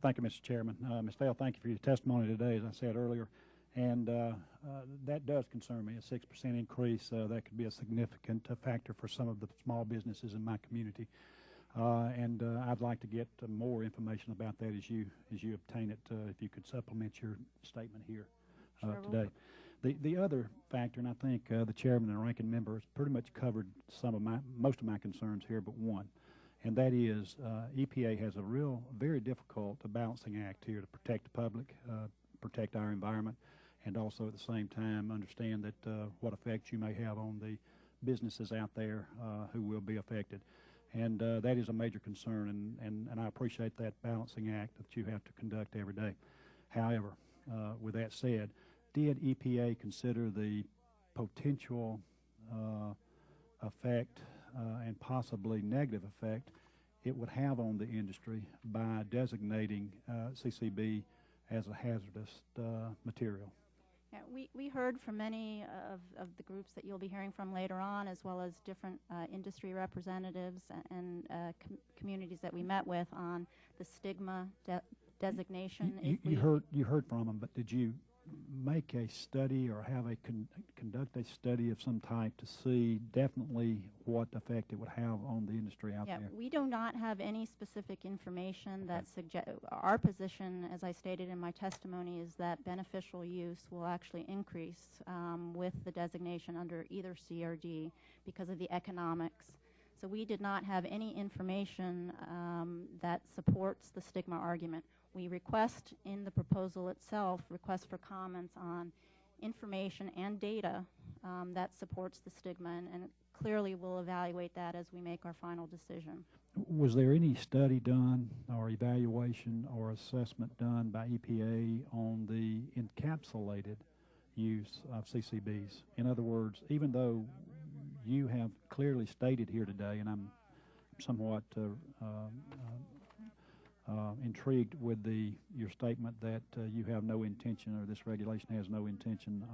Thank you, Mr. Chairman. Ms. Fell, thank you for your testimony today, as I said earlier. And that does concern me, a 6% increase. That could be a significant factor for some of the small businesses in my community. And I'd like to get more information about that as you obtain it, if you could supplement your statement here today. The other factor, and I think the chairman and ranking member has pretty much covered most of my concerns here but one, and that is EPA has a very difficult balancing act here to protect the public, protect our environment, and also at the same time understand that what effects you may have on the businesses out there who will be affected. And that is a major concern, and I appreciate that balancing act that you have to conduct every day. However, with that said, did EPA consider the potential effect and possibly negative effect it would have on the industry by designating CCB as a hazardous material? Yeah, we heard from many of the groups that you'll be hearing from later on, as well as different industry representatives and communities that we met with on the stigma designation. You heard from them, but did you make a study or have conduct a study of some type to see definitely what effect it would have on the industry out there? We do not have any specific information that suggests. Our position, as I stated in my testimony, is that beneficial use will actually increase with the designation under either C or D because of the economics. So we did not have any information that supports the stigma argument. We request in the proposal itself, request for comments on information and data that supports the stigma, and clearly we'll evaluate that as we make our final decision. Was there any study done or evaluation or assessment done by EPA on the encapsulated use of CCBs? In other words, even though you have clearly stated here today, and I'm somewhat intrigued with your statement that you have no intention, or this regulation has no intention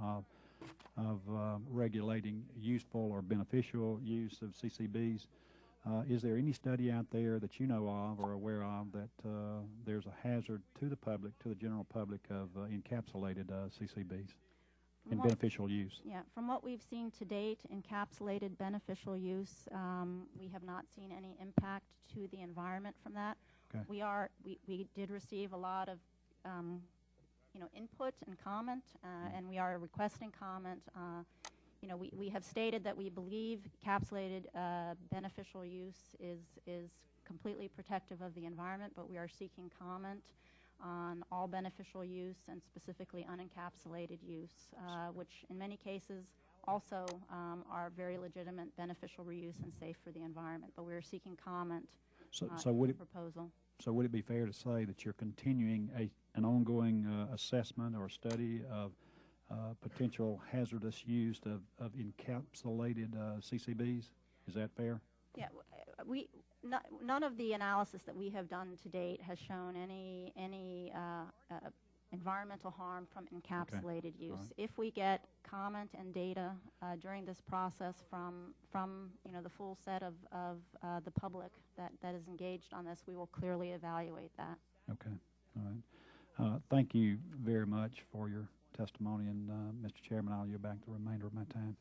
of regulating useful or beneficial use of CCBs. Is there any study out there that you know of or aware of that there's a hazard to the public, to the general public, of encapsulated CCBs in beneficial use? Yeah, from what we've seen to date, encapsulated beneficial use, we have not seen any impact to the environment from that. Okay. We did receive a lot of input and comment, and we are requesting comment. We have stated that we believe encapsulated beneficial use is completely protective of the environment, but we are seeking comment on all beneficial use and specifically unencapsulated use, which in many cases also are very legitimate beneficial reuse and safe for the environment. But we are seeking comment on the proposal. So would it be fair to say that you're continuing an ongoing assessment or study of potential hazardous use of encapsulated CCBs? Is that fair? Yeah, none of the analysis that we have done to date has shown any environmental harm from encapsulated use. Right. If we get comment and data during this process from the full set of the public that is engaged on this, we will clearly evaluate that. Okay. All right. Thank you very much for your testimony, and Mr. Chairman, I'll yield back the remainder of my time.